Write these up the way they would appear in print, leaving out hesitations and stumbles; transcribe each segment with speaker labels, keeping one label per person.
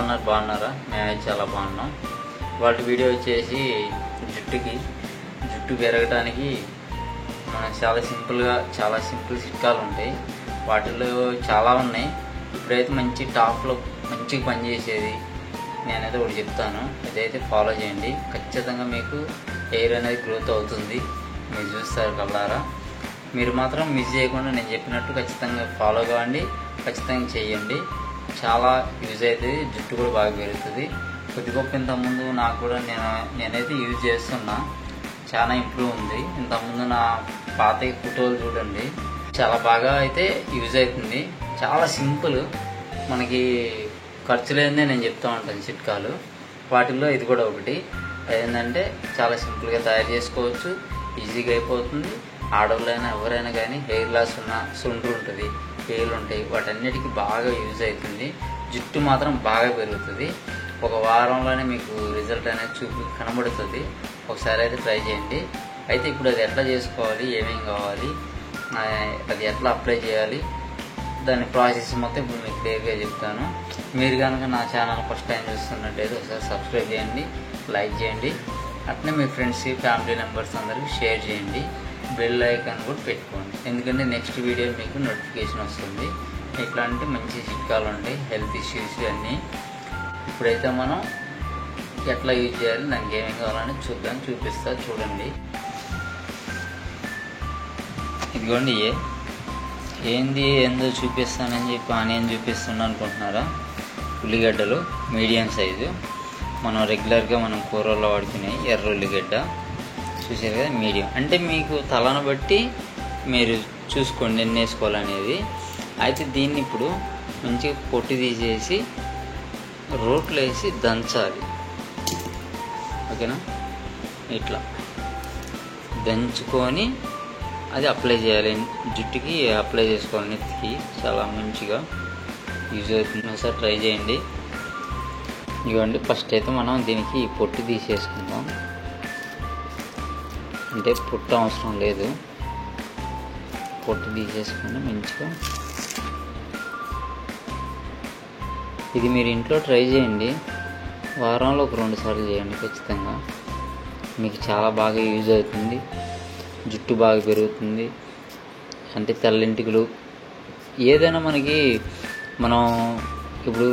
Speaker 1: ఉన్నారు? బాగున్నారా? మేమైతే చాలా బాగున్నాం. వాటి వీడియో వచ్చేసి జుట్టు పెరగడానికి మనం చాలా సింపుల్ చిట్కాలు ఉంటాయి. వాటిలో చాలా ఉన్నాయి. ఇప్పుడైతే మంచి టాప్లో మంచిగా పనిచేసేది నేనైతే ఒకటి చెప్తాను. అదైతే ఫాలో చేయండి. ఖచ్చితంగా మీకు హెయిర్ అనేది గ్రోత్ అవుతుంది. మీరు చూస్తారు కల్లారా. మీరు మాత్రం మిస్ చేయకుండా నేను చెప్పినట్టు ఖచ్చితంగా ఫాలో కావండి, ఖచ్చితంగా చేయండి. చాలా యూజ్ అవుతుంది. జుట్టు కూడా బాగా పెరుగుతుంది. కొద్ది గొప్ప ఇంతకుముందు నాకు కూడా నేనైతే యూజ్ చేస్తున్నా. చాలా ఇంప్రూవ్ ఉంది. ఇంతకుముందు నా పాత ఫోటోలు చూడండి, చాలా బాగా అయితే యూజ్ అవుతుంది. చాలా సింపుల్, మనకి ఖర్చు లేనిదే నేను చెప్తూ ఉంటాను చిట్కాలు. వాటిల్లో ఇది కూడా ఒకటి. అదేంటంటే చాలా సింపుల్గా తయారు చేసుకోవచ్చు, ఈజీగా అయిపోతుంది. ఆడవాళ్ళైనా ఎవరైనా కానీ హెయిర్ లాస్ ఉన్న సుండ్రు ఉంటుంది, వేలు ఉంటాయి, వాటన్నిటికీ బాగా యూజ్ అవుతుంది. జుట్టు మాత్రం బాగా పెరుగుతుంది. ఒక వారంలోనే మీకు రిజల్ట్ అనేది కనబడుతుంది. ఒకసారి అయితే ట్రై చేయండి. అయితే ఇప్పుడు అది ఎట్లా చేసుకోవాలి, ఏమేమి కావాలి, అది ఎట్లా అప్లై చేయాలి, దాని ప్రాసెస్ మొత్తం ఇప్పుడు మీకు క్లియర్గా చెప్తాను. మీరు కనుక నా ఛానల్ ఫస్ట్ టైం చూస్తున్నట్టయితే ఒకసారి సబ్స్క్రైబ్ చేయండి, లైక్ చేయండి. అట్లనే మీ ఫ్రెండ్స్, ఫ్యామిలీ మెంబర్స్ అందరికీ షేర్ చేయండి. బెల్ ఐకాన్ కూడా పెట్టుకోండి, ఎందుకంటే నెక్స్ట్ వీడియో మీకు నోటిఫికేషన్ వస్తుంది. ఇట్లాంటి మంచి చిట్కాలు ఉంటాయి, హెల్త్ ఇష్యూస్ అన్నీ. ఇప్పుడైతే మనం ఎట్లా యూజ్ చేయాలి, దానికి ఏమేమి కావాలని చూపిస్తా చూడండి. ఇదిగోండి, ఏందో చూపిస్తానని చెప్పి ఆనియన్ చూపిస్తున్నా అనుకుంటున్నారా? ఉల్లిగడ్డలు మీడియం సైజు, మనం రెగ్యులర్గా కూరలో వాడుకునే ఎర్ర ఉల్లిగడ్డ చూసారు కదా, మీడియం. అంటే మీకు తలను బట్టి మీరు చూసుకోండి ఎన్ని వేసుకోవాలనేది. అయితే దీన్ని ఇప్పుడు మంచిగా పొట్టు తీసేసి రోట్లో వేసి దంచాలి, ఓకేనా? ఇట్లా దంచుకొని అది అప్లై చేయాలి, జుట్టుకి అప్లై చేసుకోవాలి, నెత్తికి. చాలా మంచిగా యూజ్ అవుతుంది. ఒకసారి ట్రై చేయండి. ఇవ్వండి, ఫస్ట్ అయితే మనం దీనికి పొట్టు తీసేసుకుందాం. అంటే పొట్టు అవసరం లేదు, పొట్టు తీసేసుకుని మంచిగా. ఇది మీరు ఇంట్లో ట్రై చేయండి, వారంలో ఒక 2 సార్లు చేయండి ఖచ్చితంగా. మీకు చాలా బాగా యూజ్ అవుతుంది. జుట్టు బాగా పెరుగుతుంది. అంటే తెల్లింటికలు ఏదైనా మనం ఇప్పుడు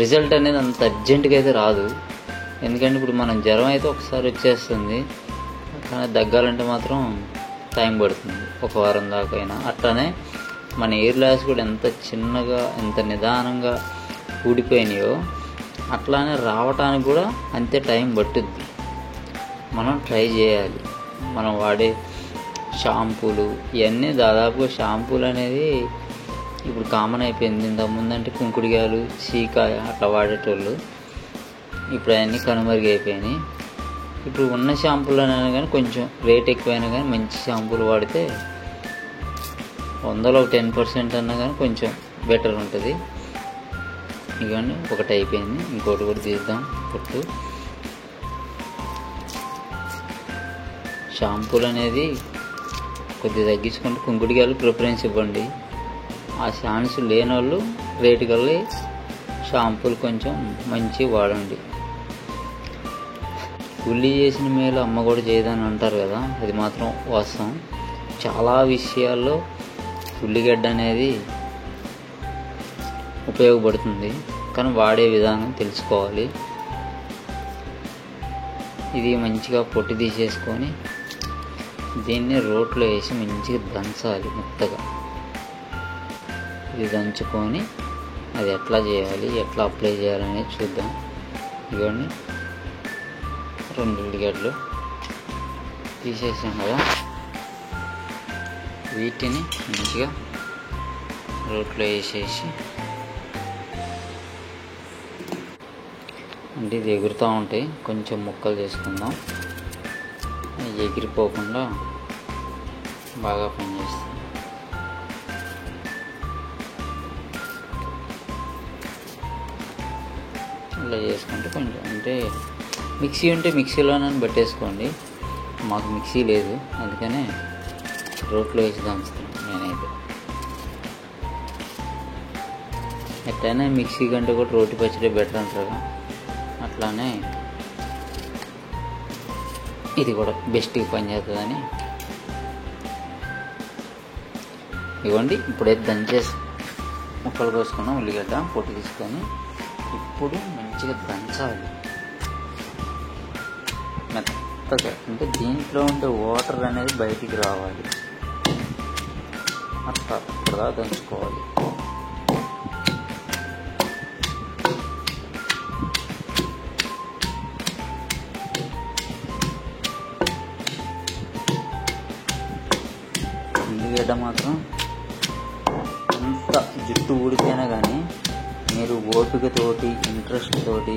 Speaker 1: రిజల్ట్ అనేది అంత అర్జెంటుగా అయితే రాదు. ఎందుకంటే ఇప్పుడు మనం జ్వరం అయితే ఒకసారి వచ్చేస్తుంది, కానీ తగ్గాలంటే మాత్రం టైం పడుతుంది, ఒక వారం దాకా అయినా. అట్లానే మన హెయిర్ లాస్ కూడా ఎంత చిన్నగా ఎంత నిదానంగా ఊడిపోయినాయో అట్లానే రావటానికి కూడా అంతే టైం పట్టుద్ది. మనం ట్రై చేయాలి. మనం వాడే షాంపూలు ఇవన్నీ దాదాపుగా షాంపూలు అనేది ఇప్పుడు కామన్ అయిపోయింది. ఇంతకుముందు అంటే కుంకుడికాయలు, చీకాయ అట్లా వాడేటోళ్ళు. ఇప్పుడు అవన్నీ కనుమరుగైపోయినాయి. ఇప్పుడు ఉన్న షాంపూలు అయినా కానీ కొంచెం రేట్ ఎక్కువైనా కానీ మంచి షాంపూలు వాడితే 100లో 10% అన్నా కానీ కొంచెం బెటర్ ఉంటుంది. ఇవన్నీ ఒకటి అయిపోయింది, ఇంకోటి కూడా తీద్దాం. పొట్టు షాంపూలు అనేది కొద్దిగా తగ్గించుకుంటే కుంకుడికాయలు ప్రిఫరెన్స్ ఇవ్వండి. ఆ ఛాన్స్ లేని వాళ్ళు రేటు కల్లి షాంపూలు కొంచెం మంచి వాడండి. ఉల్లి చేసిన మేలు అమ్మ కూడా చేయదని అంటారు కదా, అది మాత్రం వాస్తవం. చాలా విషయాల్లో ఉల్లిగడ్డ అనేది ఉపయోగపడుతుంది, కానీ వాడే విధానం తెలుసుకోవాలి. ఇది మంచిగా పొట్టు తీసేసుకొని దీన్ని రోట్లో వేసి మంచిగా దంచాలి మెత్తగా. ఇది దంచుకొని అది ఎట్లా చేయాలి, ఎట్లా అప్లై చేయాలనేది చూద్దాం. ఇవన్నీ 2 ఉల్లిగడ్డలు తీసేసాం కదా, వీటిని మంచిగా రోట్లో వేసేసి, అంటే ఇది ఎగురుతూ ఉంటాయి, కొంచెం ముక్కలు చేసుకుందాం. ఎగిరిపోకుండా బాగా పనిచేస్తుంది. ఇలా చేసుకుంటే కొంచెం, అంటే మిక్సీ ఉంటే మిక్సీలోనే పెట్టేసుకోండి. మాకు మిక్సీ లేదు, అందుకనే రోట్లో వేసి దంచుతాను నేనైతే. ఎట్లయినా మిక్సీ కంటే కూడా రోటి పచ్చడి బెటర్ అంటారు. అట్లానే ఇది కూడా బెస్ట్గా పనిచేస్తుందని ఇవ్వండి. ఇప్పుడైతే దంచేసి ముక్కలు కోసుకున్నాం. ఉల్లిగడ్డ పొట్టు తీసుకొని ఇప్పుడు మంచిగా దంచాలి మెత్తగా. అంటే దీంట్లో ఉండే వాటర్ అనేది బయటికి రావాలి. అట్లా ఇప్పుడుదా దంచుకోవాలి. ఉల్లిగడ్డ మాత్రం ఎంత జుట్టు ఊడిపోయినా కానీ మీరు ఓపికతోటి ఇంట్రెస్ట్ తోటి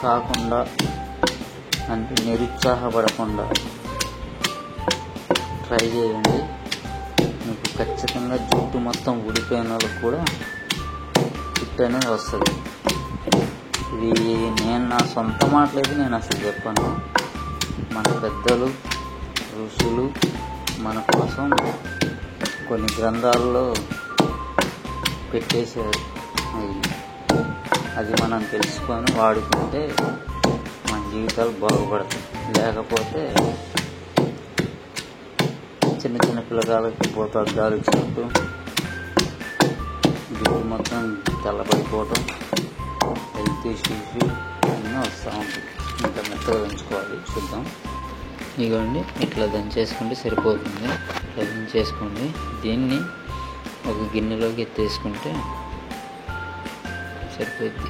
Speaker 1: కాకుండా అంటే నిరుత్సాహపడకుండా ట్రై చేయండి. మీకు ఖచ్చితంగా జుట్టు మొత్తం ఊడిపోయిన వాళ్ళకి కూడా జుట్టు అనేది వస్తుంది. ఇది నేను నా సొంత మాటలేదు, నేను అసలు చెప్పాను. మన పెద్దలు ఋషులు మన కోసం కొన్ని గ్రంథాల్లో పెట్టేశారు. అది మనం తెలుసుకొని వాడుకుంటే మన జీవితాలు బాగుపడతాయి. లేకపోతే చిన్న చిన్న పిల్లగాళ్ళకి పోతాలు ఇచ్చినట్టు జుట్టు మొత్తం తెల్లబడిపోవటం, హెల్త్ ఇష్యూస్ అన్నీ వస్తూ ఉంటాయి. ఇంత మెత్తగా దంచుకోవాలి. చూద్దాం. ఇదిగోండి ఇట్లా దంచేసుకుంటే సరిపోతుంది. ఇట్లా దంచేసుకోండి. దీన్ని ఒక గిన్నెలోకి ఎత్తేసుకుంటే సరిపోద్ది.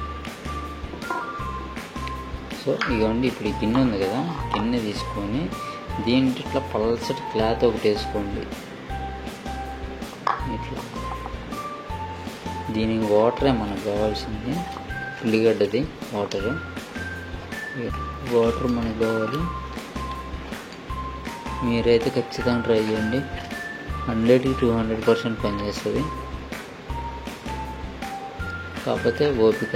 Speaker 1: సో ఇదిగోండి ఇప్పుడు ఈ గిన్నె ఉంది కదా, గిన్నె తీసుకొని దీంట్లో ఇట్లా పల్సటి క్లాత్ ఒకటి వేసుకోండి. ఇట్లా దీనికి వాటరే మనకు కావాల్సింది. ఉల్లిగడ్డది వాటర్ మనకు కావాలి. మీరైతే ఖచ్చితంగా ట్రై చేయండి. 100-200% పనిచేస్తుంది. కాకపోతే ఓపిక,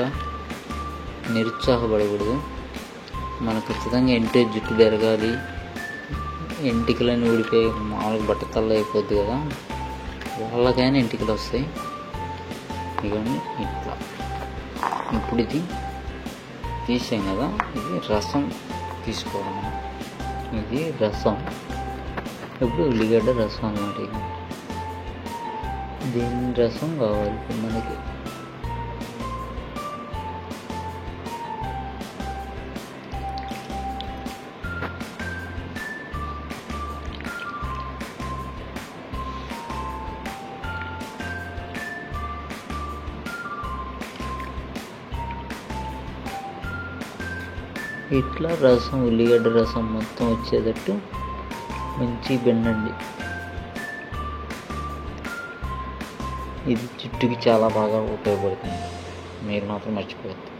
Speaker 1: నిరుత్సాహపడకూడదు. మనకు ఖచ్చితంగా జుట్టు పెరగాలి, ఎంటికలని ఊడిపోయి మామూలుగా బట్టతల్ల అయిపోద్ది కదా, వాళ్ళకైనా ఎంటికలు వస్తాయి. ఇవన్నీ ఇట్లా. ఇప్పుడు ఇది తీసాం కదా, ఇది రసం తీసుకోవాలి. ఇది రసం. ఇప్పుడు ఉల్లిగడ్డ రసం అన్నమాట. దీని రసం కావాలి ఇప్పుడు మనకి. ఇట్లా రసం ఉల్లిగడ్డ రసం మొత్తం వచ్చేటట్టు మంచి బెండండి. ఇది జుట్టుకి చాలా బాగా ఉపయోగపడుతుంది. మీరు మాత్రం మర్చిపోవద్దు.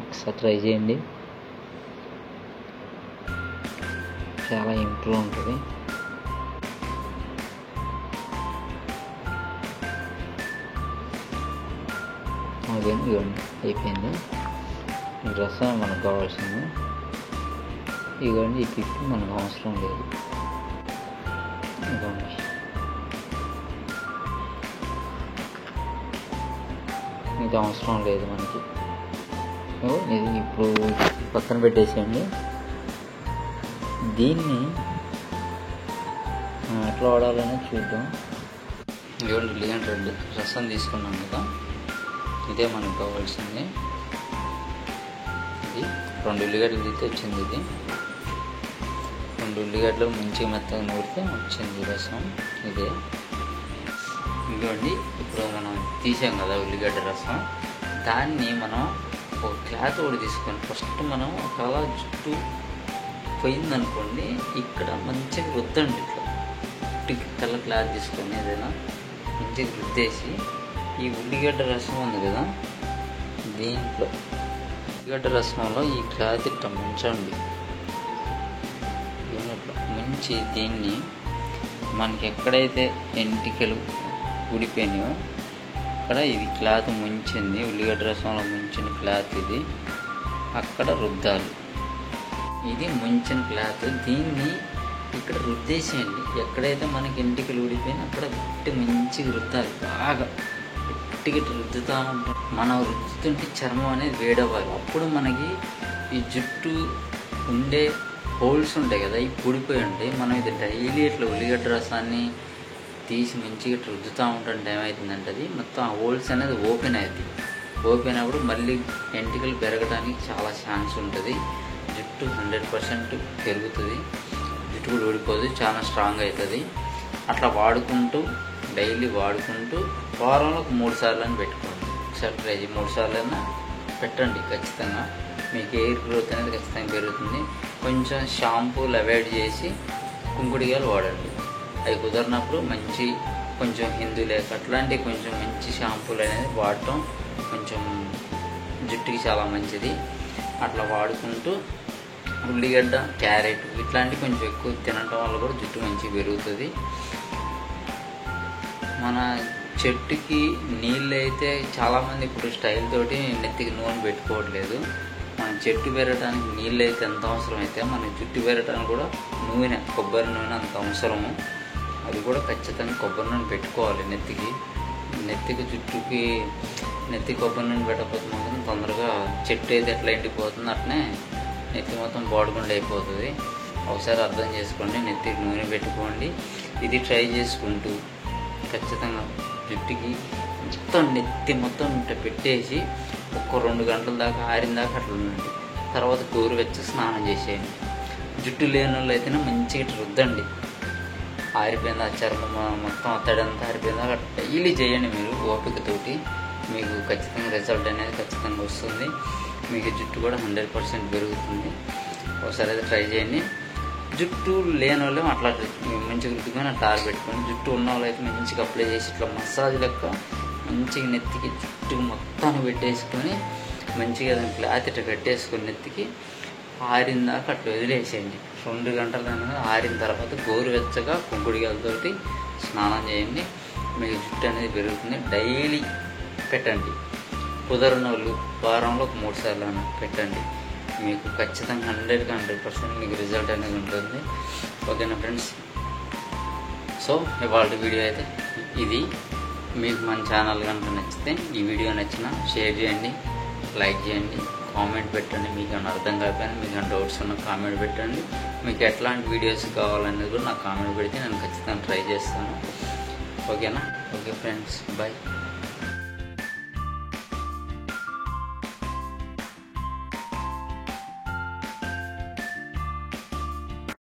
Speaker 1: ఒకసారి ట్రై చేయండి, చాలా ఇంప్రూవ్ ఉంటుంది. అదే ఇవ్వండి అయిపోయింది. ఈ రసం మనకు కావాల్సింది. ఇవ్వండి. ఈ పిప్పి మనకు అవసరం లేదు. ఇవ్వండి. ఇది అవసరం లేదు మనకి. ఇది ఇప్పుడు పక్కన పెట్టేసేయండి. దీన్ని ఎట్లా వాడాలని చూద్దాం. ఇవ్వండి ఉల్లిగడ్డ రసం తీసుకున్నాం కదా, ఇదే మనకు కావాల్సింది. ఇది 2 ఉల్లిగడ్డలు అయితే వచ్చింది. ఇది 2 ఉల్లిగడ్డలు మంచిగా మెత్తగా నూరితే వచ్చింది రసం. ఇదే ఇదిగోండి. ఇప్పుడు మనం తీసాం కదా ఉల్లిగడ్డ రసం, దాన్ని మనం ఒక క్లాత్ కూడా తీసుకొని ఫస్ట్ మనం ఒకవేళ జుట్టు పోయిందనుకోండి, ఇక్కడ మంచిగా రుద్దండి. ఇట్లా తెల్ల క్లాత్ తీసుకొని ఏదైనా మంచిగా రుద్దేసి ఈ ఉల్లిగడ్డ రసం ఉంది కదా, దీంట్లో ఉల్లిగడ్డ రసంలో ఈ క్లాత్ ఇట్లా ముంచండి. ముంచి దీన్ని మనకి ఎక్కడైతే ఎంటికలు ఊడిపోయినాయో అక్కడ ఇది క్లాత్ ముంచింది, ఉల్లిగడ్డ రసంలో ముంచిన క్లాత్ ఇది, అక్కడ రుద్దాలి. ఇది ముంచిన క్లాత్. దీన్ని ఇక్కడ రుద్దేసేయండి. ఎక్కడైతే మనకి ఎంటికలు ఊడిపోయినా అక్కడ గట్టి మంచిగా రుద్దాలి. బాగా గట్టిగా రుద్దుతూ ఉంటాం. మనం రుద్దుతుంటే చర్మం అనేది వేడవ్వాలి. అప్పుడు మనకి ఈ జుట్టు ఉండే హోల్స్ ఉంటాయి కదా, ఇవి ఊడిపోయి ఉంటాయి. మనం ఇది డైలీ ఇట్లా ఉల్లిగడ్డ రసాన్ని తీసి మంచిగా రుద్దుతూ ఉంటుంటే ఏమవుతుందంటే అది మొత్తం ఆ హోల్స్ అనేది ఓపెన్ అవుతుంది. ఓపెన్ అయినప్పుడు మళ్ళీ ఎంటికలు పెరగడానికి చాలా ఛాన్స్ ఉంటుంది. జుట్టు 100% పెరుగుతుంది. జుట్టు కూడా ఊడిపోదు, చాలా స్ట్రాంగ్ అవుతుంది. అట్లా వాడుకుంటూ డైలీ వాడుకుంటూ వారంలో 3 సార్లు అని పెట్టుకోండి. ఒకసారి ట్రై చేసి 3 సార్లు అయినా పెట్టండి. ఖచ్చితంగా మీకు హెయిర్ గ్రోత్ అనేది ఖచ్చితంగా పెరుగుతుంది. కొంచెం షాంపూలు అవాయిడ్ చేసి కుంకుడికాయలు వాడండి. అవి కుదరినప్పుడు మంచి కొంచెం హిందూలేక అట్లాంటి కొంచెం మంచి షాంపూలు అనేది వాడటం కొంచెం జుట్టుకి చాలా మంచిది. అట్లా వాడుకుంటూ ఉల్లిగడ్డ, క్యారెట్ ఇట్లాంటివి కొంచెం ఎక్కువ తినటం వల్ల కూడా జుట్టు మంచిగా పెరుగుతుంది. మన చెట్టుకి నీళ్ళు అయితే చాలామంది ఇప్పుడు స్టైల్ తోటి నెత్తికి నూనె పెట్టుకోవట్లేదు. మన చెట్టు పెరగడానికి నీళ్ళు అయితే ఎంత అవసరం అయితే మన జుట్టు పెరగడానికి కూడా నూనె, కొబ్బరి నూనె అంత అవసరము. అది కూడా ఖచ్చితంగా కొబ్బరి నూనె పెట్టుకోవాలి నెత్తికి. జుట్టుకి నెత్తి కొబ్బరి నూనె పెట్టకపోతే మాత్రం తొందరగా చెట్టు అయితే ఎట్లా ఎండిపోతుంది అట్నే నెత్తి మొత్తం బాడుగుండి అయిపోతుంది. ఒకసారి అర్థం చేసుకోండి, నెత్తికి నూనె పెట్టుకోండి. ఇది ట్రై చేసుకుంటూ ఖచ్చితంగా జుట్టుకి మొత్తం నెత్తి మొత్తం పెట్టేసి ఒక 2 గంటల దాకా ఆరిన దాకా అట్లా ఉండండి. తర్వాత గోరువెచ్చ స్నానం చేసేయండి. జుట్టు లేని వాళ్ళు అయితేనే మంచిగా రుద్దండి. ఆరిపోయిందా చర్మం మొత్తం తడంతా ఆరిపోయిందా డైలీ చేయండి. మీరు ఓపికతోటి మీకు ఖచ్చితంగా రిజల్ట్ అనేది ఖచ్చితంగా వస్తుంది. మీకు జుట్టు కూడా 100% పెరుగుతుంది. ఒకసారి అయితే ట్రై చేయండి. జుట్టు లేని వాళ్ళు అట్లా మంచిగా రుద్దుకొని అట్లా ఆరబెట్టుకొని, జుట్టు ఉన్న వాళ్ళు అయితే మంచిగా అప్లై చేసి ఇట్లా మసాజ్ లెక్క మంచిగా నెత్తికి జుట్టు మొత్తాన్ని పెట్టేసుకొని మంచిగా దాని క్లాత్ ఇట్లా కట్టేసుకొని నెత్తికి ఆరిన దాకా అట్లా వదిలేసేయండి. 2 గంటల దాకా ఆరిన తర్వాత గోరువెచ్చగా కుంకుడికాయలతోటి స్నానం చేయండి. మీకు జుట్టు అనేది పెరుగుతుంది. డైలీ పెట్టండి. కుదరని వాళ్ళు వారంలో 3 సార్లు అయినా పెట్టండి. మీకు ఖచ్చితంగా 100% మీకు రిజల్ట్ అనేది ఉంటుంది. ఓకేనా ఫ్రెండ్స్? సో ఇవాళ వీడియో అయితే ఇది. మీకు మన ఛానల్ కనుక నచ్చితే ఈ వీడియో నచ్చినా షేర్ చేయండి, లైక్ చేయండి, కామెంట్ పెట్టండి. మీకు ఏమైనా అర్థం కాకపోయినా, మీకు ఏమైనా డౌట్స్ ఉన్న కామెంట్ పెట్టండి. మీకు ఎట్లాంటి వీడియోస్ కావాలనేది కూడా నాకు కామెంట్ పెడితే నేను ఖచ్చితంగా ట్రై చేస్తాను. ఓకేనా? Okay friends, bye.